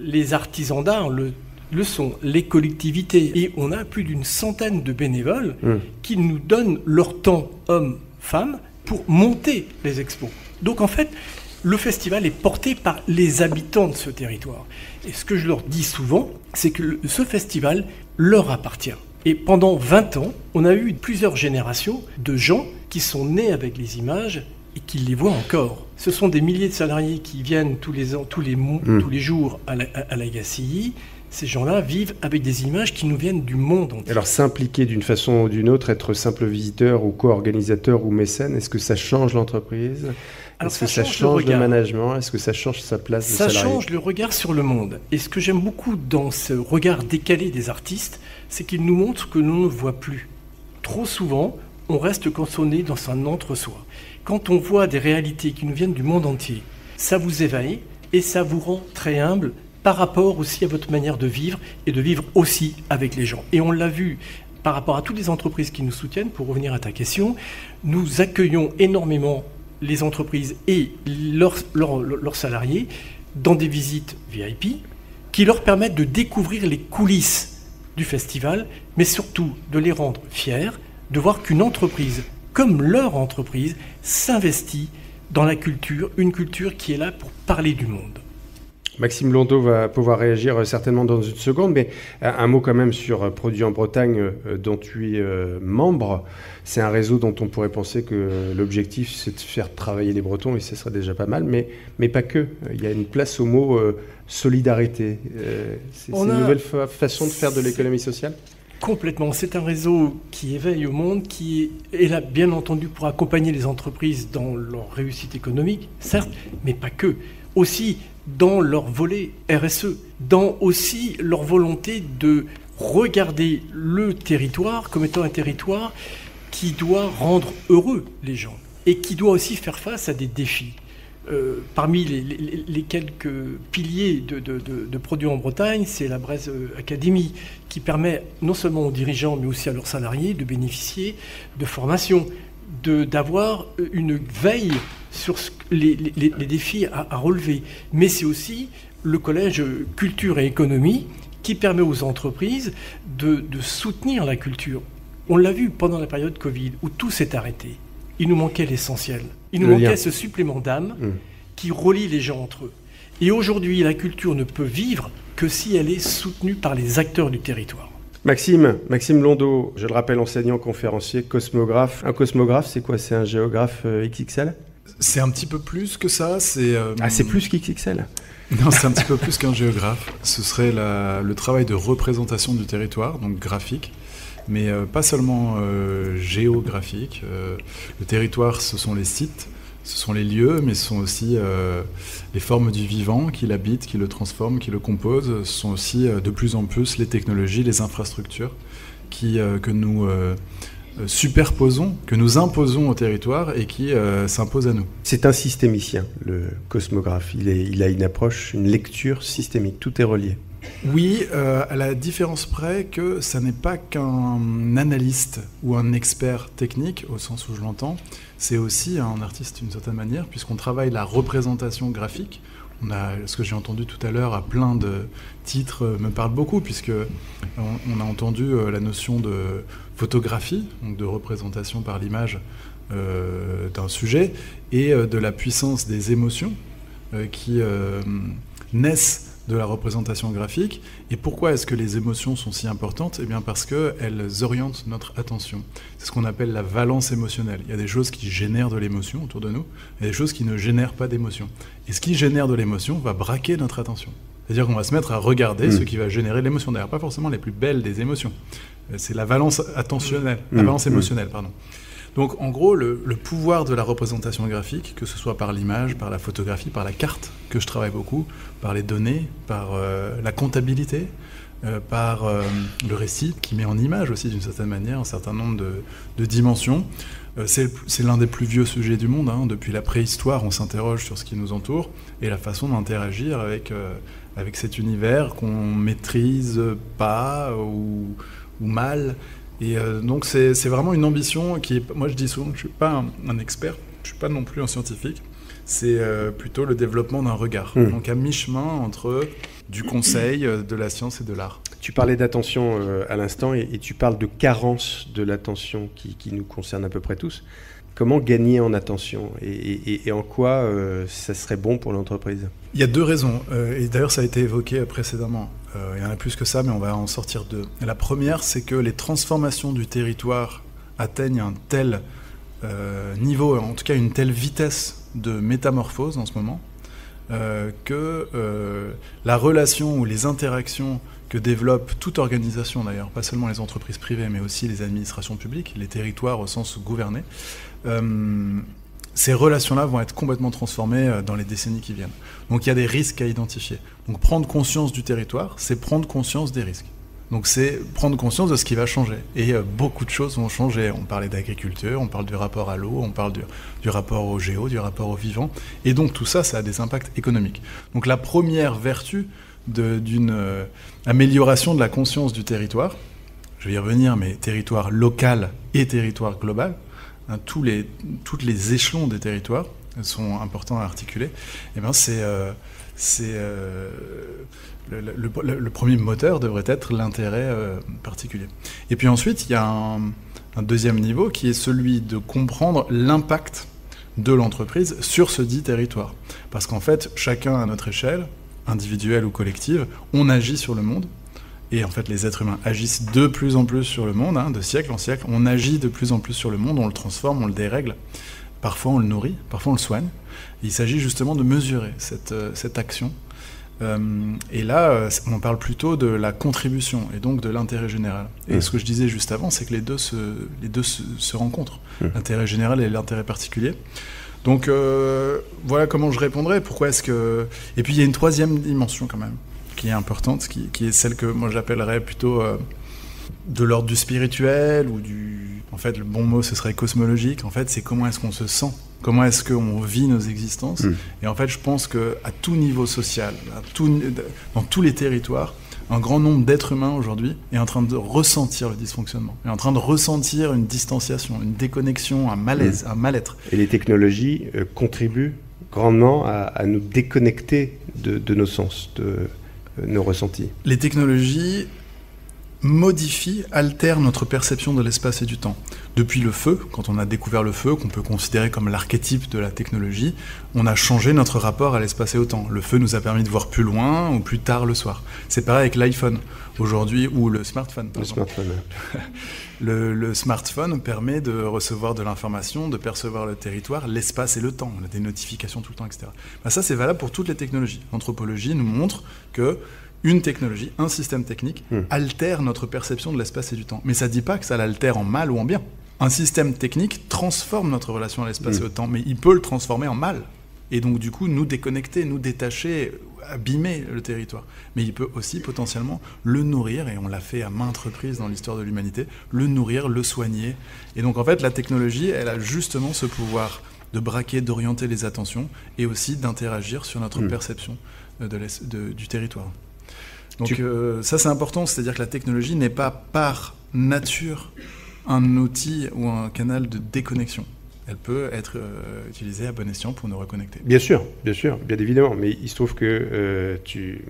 Les artisans d'art le sont, les collectivités. Et on a plus d'une centaine de bénévoles qui nous donnent leur temps, hommes, femmes, pour monter les expos. Donc en fait, le festival est porté par les habitants de ce territoire. Et ce que je leur dis souvent, c'est que ce festival leur appartient. Et pendant 20 ans, on a eu plusieurs générations de gens qui sont nés avec les images et qui les voient encore. Ce sont des milliers de salariés qui viennent tous les jours à l'Agassi. Ces gens-là vivent avec des images qui nous viennent du monde entier. Alors s'impliquer d'une façon ou d'une autre, être simple visiteur ou co-organisateur ou mécène, est-ce que ça change l'entreprise ? Est-ce que ça change le management ? Est-ce que ça change sa place de salarié ? Ça change le regard sur le monde. Et ce que j'aime beaucoup dans ce regard décalé des artistes, c'est qu'ils nous montrent que l'on ne voit plus. Trop souvent, on reste cantonné dans un entre-soi. Quand on voit des réalités qui nous viennent du monde entier, ça vous éveille et ça vous rend très humble par rapport aussi à votre manière de vivre et de vivre aussi avec les gens. Et on l'a vu par rapport à toutes les entreprises qui nous soutiennent, pour revenir à ta question, nous accueillons énormément les entreprises et leurs salariés dans des visites VIP, qui leur permettent de découvrir les coulisses du festival, mais surtout de les rendre fiers, de voir qu'une entreprise, comme leur entreprise, s'investit dans la culture, une culture qui est là pour parler du monde. Maxime Londeau va pouvoir réagir certainement dans une seconde, mais un mot quand même sur Produits en Bretagne, dont tu es membre. C'est un réseau dont on pourrait penser que l'objectif, c'est de faire travailler les Bretons, et ce serait déjà pas mal, mais pas que. Il y a une place au mot solidarité. C'est une nouvelle façon de faire de l'économie sociale ? Complètement. C'est un réseau qui éveille au monde, qui est là, bien entendu, pour accompagner les entreprises dans leur réussite économique, certes, mais pas que. Aussi dans leur volet RSE, dans aussi leur volonté de regarder le territoire comme étant un territoire qui doit rendre heureux les gens et qui doit aussi faire face à des défis. Parmi les quelques piliers de Produits en Bretagne, c'est la Braise Academy, qui permet non seulement aux dirigeants, mais aussi à leurs salariés de bénéficier de formations, d'avoir une veille sur les défis à relever. Mais c'est aussi le collège Culture et Économie qui permet aux entreprises de soutenir la culture. On l'a vu pendant la période Covid, où tout s'est arrêté. Il nous manquait l'essentiel. Il nous manquait ce supplément d'âme qui relie les gens entre eux. Et aujourd'hui, la culture ne peut vivre que si elle est soutenue par les acteurs du territoire. Maxime Londeau, je le rappelle, enseignant, conférencier, cosmographe. Un cosmographe, c'est quoi ? C'est un géographe XXL ? C'est un petit peu plus que ça. C'est plus qu'XXL ? Non, c'est un petit peu plus qu'un géographe. Ce serait le travail de représentation du territoire, donc graphique, mais pas seulement géographique. Le territoire, ce sont les sites, ce sont les lieux, mais ce sont aussi les formes du vivant qui l'habitent, qui le transforment, qui le composent. Ce sont aussi de plus en plus les technologies, les infrastructures que nous superposons, que nous imposons au territoire et qui s'imposent à nous. C'est un systémicien, le cosmographe. Il a une approche, une lecture systémique. Tout est relié. Oui, à la différence près que ça n'est pas qu'un analyste ou un expert technique, au sens où je l'entends, c'est aussi un artiste d'une certaine manière, puisqu'on travaille la représentation graphique. Ce que j'ai entendu tout à l'heure à plein de titres me parle beaucoup, puisqu'on a entendu la notion de photographie, donc de représentation par l'image d'un sujet, et de la puissance des émotions qui naissent de la représentation graphique. Et pourquoi est-ce que les émotions sont si importantes ? Eh bien parce qu'elles orientent notre attention. C'est ce qu'on appelle la valence émotionnelle. Il y a des choses qui génèrent de l'émotion autour de nous, et des choses qui ne génèrent pas d'émotion. Et ce qui génère de l'émotion va braquer notre attention. C'est-à-dire qu'on va se mettre à regarder ce qui va générer de l'émotion. D'ailleurs, pas forcément les plus belles des émotions. C'est la valence attentionnelle, la valence émotionnelle, pardon. Donc, en gros, le pouvoir de la représentation graphique, que ce soit par l'image, par la photographie, par la carte, que je travaille beaucoup, par les données, par la comptabilité, par le récit, qui met en image aussi, d'une certaine manière, un certain nombre de dimensions. C'est l'un des plus vieux sujets du monde. Depuis la préhistoire, on s'interroge sur ce qui nous entoure et la façon d'interagir avec cet univers qu'on maîtrise pas ou mal. Et donc c'est vraiment une ambition qui est... Moi je dis souvent que je ne suis pas un expert, je ne suis pas non plus un scientifique, c'est plutôt le développement d'un regard. Donc à mi-chemin entre du conseil, de la science et de l'art. Tu parlais d'attention à l'instant et tu parles de carence de l'attention qui nous concerne à peu près tous. Comment gagner en attention et en quoi ça serait bon pour l'entreprise ? Il y a deux raisons, et d'ailleurs ça a été évoqué précédemment. Il y en a plus que ça, mais on va en sortir deux. La première, c'est que les transformations du territoire atteignent un tel niveau, en tout cas une telle vitesse de métamorphose en ce moment, que la relation ou les interactions que développe toute organisation d'ailleurs, pas seulement les entreprises privées, mais aussi les administrations publiques, les territoires au sens gouverné, ces relations-là vont être complètement transformées dans les décennies qui viennent. Donc il y a des risques à identifier. Donc prendre conscience du territoire, c'est prendre conscience des risques. Donc c'est prendre conscience de ce qui va changer. Et beaucoup de choses vont changer. On parlait d'agriculture, on parle du rapport à l'eau, on parle du rapport au géo, du rapport au vivant. Et donc tout ça, ça a des impacts économiques. Donc la première vertu d'une amélioration de la conscience du territoire, je vais y revenir, mais territoire local et territoire global, tous les échelons des territoires sont importants à articuler, et bien c'est Le premier moteur devrait être l'intérêt particulier. Et puis ensuite, il y a un deuxième niveau qui est celui de comprendre l'impact de l'entreprise sur ce dit territoire. Parce qu'en fait, chacun à notre échelle, individuelle ou collective, on agit sur le monde. Et en fait, les êtres humains agissent de plus en plus sur le monde, de siècle en siècle. On agit de plus en plus sur le monde, on le transforme, on le dérègle. Parfois, on le nourrit, parfois, on le soigne. Et il s'agit justement de mesurer cette action. Et là, on parle plutôt de la contribution et donc de l'intérêt général. Et ce que je disais juste avant, c'est que les deux se rencontrent, l'intérêt général et l'intérêt particulier. Donc voilà comment je répondrais. Pourquoi est-ce que... Et puis il y a une troisième dimension quand même, qui est importante, qui est celle que moi j'appellerais plutôt de l'ordre du spirituel ou du... En fait, le bon mot, ce serait cosmologique. En fait, c'est comment est-ce qu'on se sent, comment est-ce qu'on vit nos existences. Et en fait, je pense qu'à tout niveau social, dans tous les territoires, un grand nombre d'êtres humains aujourd'hui est en train de ressentir le dysfonctionnement, est en train de ressentir une distanciation, une déconnexion, un malaise, un mal-être. Et les technologies contribuent grandement à nous déconnecter de nos sens, de nos ressentis. Les technologies modifie, altère notre perception de l'espace et du temps. Depuis le feu, quand on a découvert le feu, qu'on peut considérer comme l'archétype de la technologie, on a changé notre rapport à l'espace et au temps. Le feu nous a permis de voir plus loin ou plus tard le soir. C'est pareil avec l'iPhone aujourd'hui ou le smartphone. Le smartphone permet de recevoir de l'information, de percevoir le territoire, l'espace et le temps. On a des notifications tout le temps, etc. Ça, c'est valable pour toutes les technologies. L'anthropologie nous montre que une technologie, un système technique, altère notre perception de l'espace et du temps. Mais ça ne dit pas que ça l'altère en mal ou en bien. Un système technique transforme notre relation à l'espace et au temps, mais il peut le transformer en mal. Et donc, du coup, nous déconnecter, nous détacher, abîmer le territoire. Mais il peut aussi potentiellement le nourrir, et on l'a fait à maintes reprises dans l'histoire de l'humanité, le nourrir, le soigner. Et donc, en fait, la technologie, elle a justement ce pouvoir de braquer, d'orienter les attentions, et aussi d'interagir sur notre perception du territoire. Donc ça c'est important, c'est-à-dire que la technologie n'est pas par nature un outil ou un canal de déconnexion. Elle peut être utilisée à bon escient pour nous reconnecter. Bien sûr, bien évidemment. Mais il se trouve que tu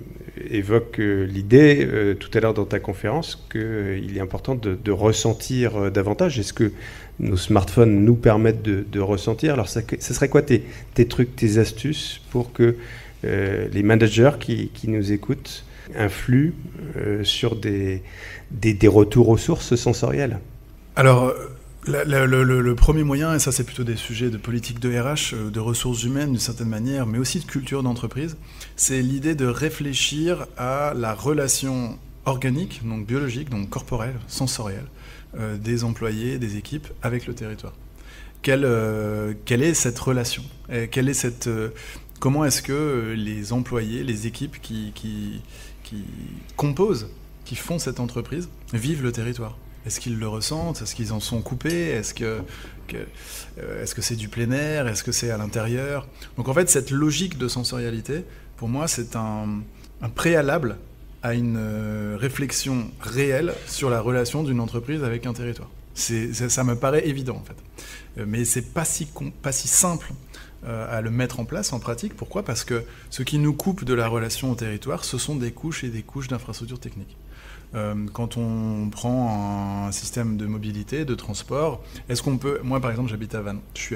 évoques l'idée tout à l'heure dans ta conférence qu'il est important de ressentir davantage. Est-ce que nos smartphones nous permettent de ressentir ? Alors ce serait quoi tes trucs, tes astuces pour que les managers qui nous écoutent influent sur des retours aux sources sensorielles ? Alors, le premier moyen, et ça c'est plutôt des sujets de politique de RH, de ressources humaines d'une certaine manière, mais aussi de culture d'entreprise, c'est l'idée de réfléchir à la relation organique, donc biologique, donc corporelle, sensorielle, des employés, des équipes avec le territoire. Quelle est cette relation ? Comment est-ce que les employés, les équipes qui composent, qui font cette entreprise, vivent le territoire ? Est-ce qu'ils le ressentent ? Est-ce qu'ils en sont coupés ? Est-ce que c'est du plein air ? Est-ce que c'est à l'intérieur ? Donc en fait, cette logique de sensorialité, pour moi, c'est un préalable à une réflexion réelle sur la relation d'une entreprise avec un territoire. Ça me paraît évident, en fait. Mais c'est pas si simple à le mettre en place en pratique. Pourquoi ? Parce que ce qui nous coupe de la relation au territoire, ce sont des couches et des couches d'infrastructures techniques. Quand on prend un système de mobilité, de transport, est-ce qu'on peut... Moi, par exemple, j'habite à Vannes. Je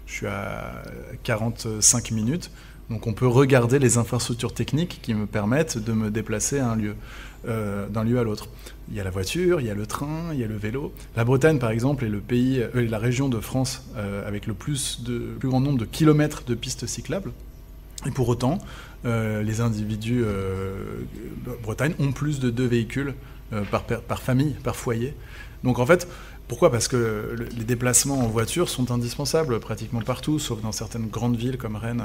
suis à 45 minutes. Donc, on peut regarder les infrastructures techniques qui me permettent de me déplacer à un lieu, d'un lieu à l'autre. Il y a la voiture, il y a le train, il y a le vélo. La Bretagne, par exemple, est la région de France avec le plus grand nombre de kilomètres de pistes cyclables. Et pour autant, les individus de Bretagne ont plus de 2 véhicules par famille, par foyer. Donc en fait, pourquoi ? Parce que les déplacements en voiture sont indispensables pratiquement partout, sauf dans certaines grandes villes comme Rennes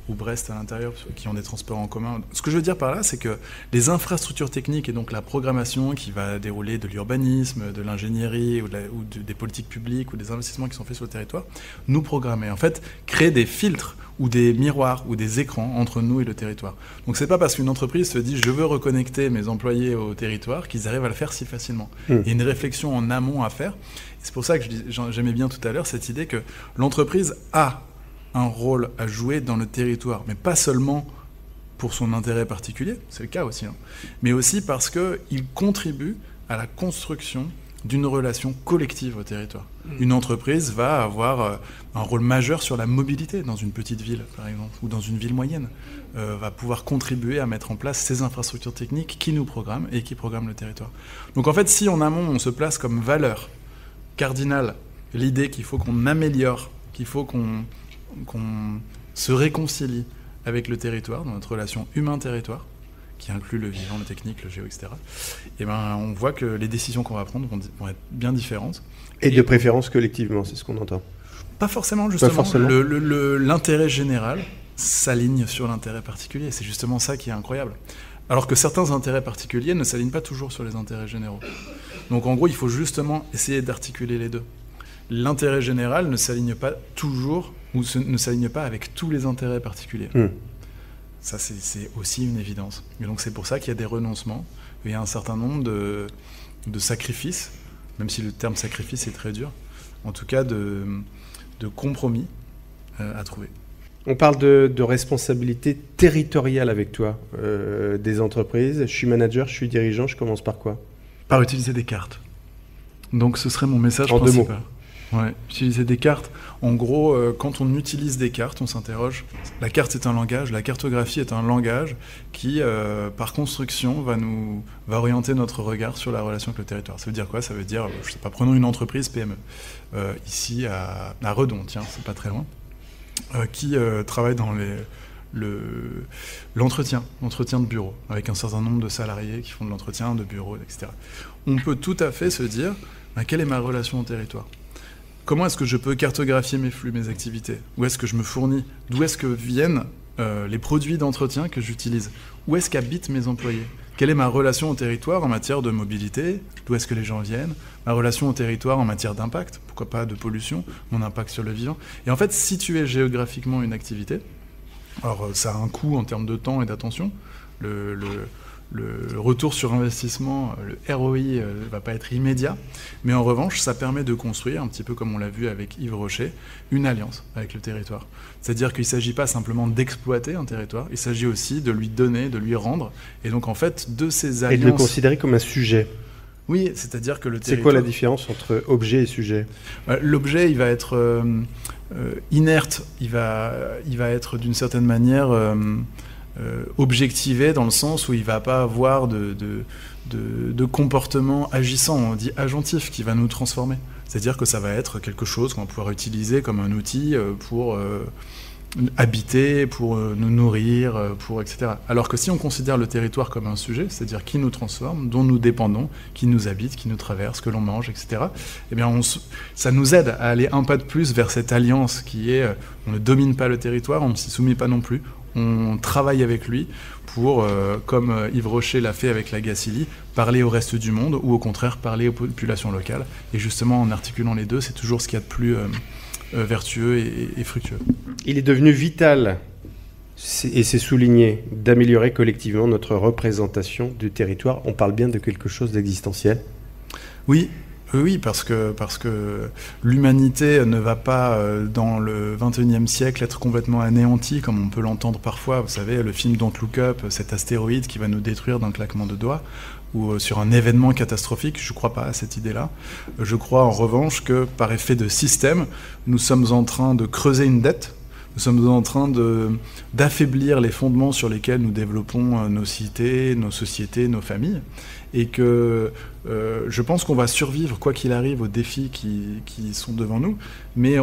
ou Brest à l'intérieur, qui ont des transports en commun. Ce que je veux dire par là, c'est que les infrastructures techniques et donc la programmation qui va dérouler de l'urbanisme, de l'ingénierie ou des politiques publiques ou des investissements qui sont faits sur le territoire, nous programmer. En fait, créer des filtres ou des miroirs ou des écrans entre nous et le territoire. Donc c'est pas parce qu'une entreprise se dit je veux reconnecter mes employés au territoire qu'ils arrivent à le faire si facilement. Il y a une réflexion en amont à faire. C'est pour ça que j'aimais bien tout à l'heure cette idée que l'entreprise a un rôle à jouer dans le territoire, mais pas seulement pour son intérêt particulier, c'est le cas aussi, mais aussi parce qu'il contribue à la construction d'une relation collective au territoire. Une entreprise va avoir un rôle majeur sur la mobilité dans une petite ville, par exemple, ou dans une ville moyenne, va pouvoir contribuer à mettre en place ces infrastructures techniques qui nous programment et qui programment le territoire. Donc en fait, si en amont, on se place comme valeur cardinale l'idée qu'il faut qu'on améliore, qu'il faut qu'on se réconcilie avec le territoire, dans notre relation humain-territoire, qui inclut le vivant, le technique, le géo, etc., et on voit que les décisions qu'on va prendre vont être bien différentes. Et de préférence collectivement, c'est ce qu'on entend. Pas forcément, justement. Pas forcément. L'intérêt général s'aligne sur l'intérêt particulier. C'est justement ça qui est incroyable. Alors que certains intérêts particuliers ne s'alignent pas toujours sur les intérêts généraux. Donc en gros, il faut justement essayer d'articuler les deux. L'intérêt général ne s'aligne pas toujours, ou ne s'aligne pas avec tous les intérêts particuliers. Ça, c'est aussi une évidence. Et donc c'est pour ça qu'il y a des renoncements, il y a un certain nombre de sacrifices, même si le terme sacrifice est très dur, en tout cas de compromis à trouver. On parle de responsabilité territoriale avec toi, des entreprises. Je suis manager, je suis dirigeant, je commence par quoi ? Par utiliser des cartes. Donc ce serait mon message en principal. 2 mots. Ouais, utiliser des cartes. En gros, quand on utilise des cartes, on s'interroge. La carte est un langage, la cartographie est un langage qui, par construction, va orienter notre regard sur la relation avec le territoire. Ça veut dire quoi ? Ça veut dire, je sais pas, prenons une entreprise PME, ici à Redon, tiens, c'est pas très loin, qui travaille dans l'entretien de bureau, avec un certain nombre de salariés qui font de l'entretien de bureau, etc. On peut tout à fait se dire, quelle est ma relation au territoire ? Comment est-ce que je peux cartographier mes flux, mes activités ? Où est-ce que je me fournis ? D'où est-ce que viennent les produits d'entretien que j'utilise ? Où est-ce qu'habitent mes employés ? Quelle est ma relation au territoire en matière de mobilité ? D'où est-ce que les gens viennent ? Ma relation au territoire en matière d'impact ? Pourquoi pas de pollution ? Mon impact sur le vivant ? Et en fait, situer géographiquement une activité, alors ça a un coût en termes de temps et d'attention. Le retour sur investissement, le ROI, ne va pas être immédiat. Mais en revanche, ça permet de construire, un petit peu comme on l'a vu avec Yves Rocher, une alliance avec le territoire. C'est-à-dire qu'il ne s'agit pas simplement d'exploiter un territoire, il s'agit aussi de lui donner, de lui rendre. Et donc, en fait, de ces alliances... Et de le considérer comme un sujet. Oui, c'est-à-dire que le territoire... C'est quoi la différence entre objet et sujet ? L'objet, il va être inerte, il va être d'une certaine manière... objectivé dans le sens où il ne va pas avoir de comportement agissant, on dit agentif, qui va nous transformer. C'est-à-dire que ça va être quelque chose qu'on va pouvoir utiliser comme un outil pour habiter, pour nous nourrir, etc. Alors que si on considère le territoire comme un sujet, c'est-à-dire qui nous transforme, dont nous dépendons, qui nous habite, qui nous traverse, que l'on mange, etc., eh bien ça nous aide à aller un pas de plus vers cette alliance qui est on ne domine pas le territoire, on ne s'y soumet pas non plus, on travaille avec lui pour, comme Yves Rocher l'a fait avec la Gacilly, parler au reste du monde ou au contraire parler aux populations locales. Et justement, en articulant les deux, c'est toujours ce qu'il y a de plus vertueux et fructueux. Il est devenu vital, et c'est souligné, d'améliorer collectivement notre représentation du territoire. On parle bien de quelque chose d'existentiel ? Oui, parce que l'humanité ne va pas, dans le XXIe siècle, être complètement anéantie, comme on peut l'entendre parfois. Vous savez, le film Don't Look Up, cet astéroïde qui va nous détruire d'un claquement de doigts, ou sur un événement catastrophique, je ne crois pas à cette idée-là. Je crois en revanche que, par effet de système, nous sommes en train de creuser une dette. Nous sommes en train d'affaiblir les fondements sur lesquels nous développons nos cités, nos sociétés, nos familles. Et que je pense qu'on va survivre, quoi qu'il arrive, aux défis qui sont devant nous. Mais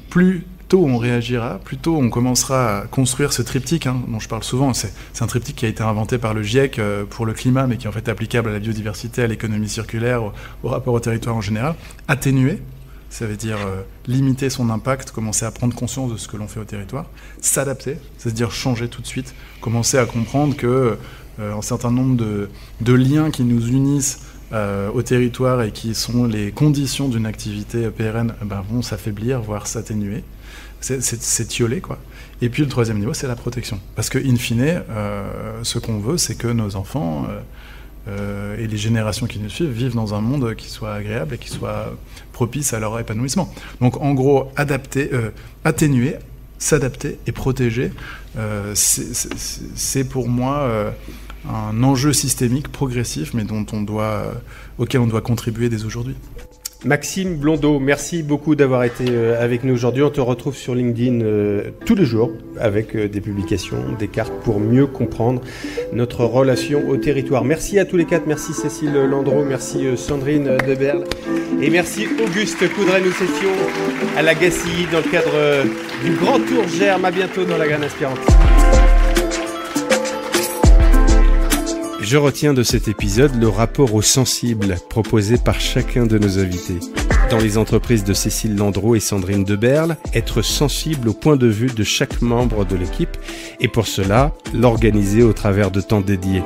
plus tôt on réagira, plus tôt on commencera à construire ce triptyque dont je parle souvent. C'est un triptyque qui a été inventé par le GIEC pour le climat, mais qui est en fait applicable à la biodiversité, à l'économie circulaire, au rapport au territoire en général. Atténuer. Ça veut dire limiter son impact, commencer à prendre conscience de ce que l'on fait au territoire, s'adapter, c'est-à-dire changer tout de suite, commencer à comprendre que un certain nombre de liens qui nous unissent au territoire et qui sont les conditions d'une activité pérenne vont s'affaiblir, voire s'atténuer. C'est tioler, quoi. Et puis le troisième niveau, c'est la protection. Parce que, in fine, ce qu'on veut, c'est que nos enfants... et les générations qui nous suivent vivent dans un monde qui soit agréable et qui soit propice à leur épanouissement. Donc en gros, adapter, atténuer, s'adapter et protéger, c'est pour moi un enjeu systémique progressif, mais auquel on doit contribuer dès aujourd'hui. Maxime Blondeau, merci beaucoup d'avoir été avec nous aujourd'hui. On te retrouve sur LinkedIn tous les jours avec des publications, des cartes pour mieux comprendre notre relation au territoire. Merci à tous les quatre. Merci Cécile Landreau, merci Sandrine Deberle et merci Auguste Coudray. Nous étions à la Gacilly dans le cadre du Grand Tour Germe. À bientôt dans la Graine Inspirante. Je retiens de cet épisode le rapport au sensible proposé par chacun de nos invités. Dans les entreprises de Cécile Landreau et Sandrine Deberle, être sensible au point de vue de chaque membre de l'équipe et pour cela, l'organiser au travers de temps dédiés.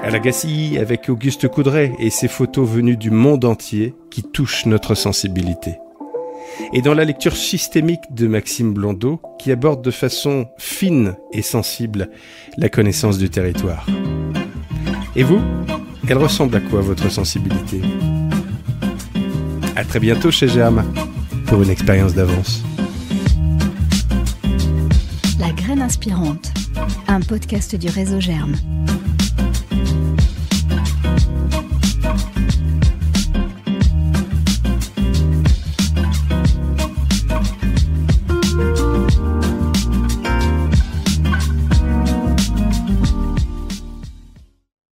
À la Gacilly avec Auguste Coudray et ses photos venues du monde entier qui touchent notre sensibilité. Et dans la lecture systémique de Maxime Blondeau qui aborde de façon fine et sensible la connaissance du territoire. Et vous, elle ressemble à quoi votre sensibilité ? À très bientôt chez Germe pour une expérience d'avance. La Graine Inspirante, un podcast du réseau Germe.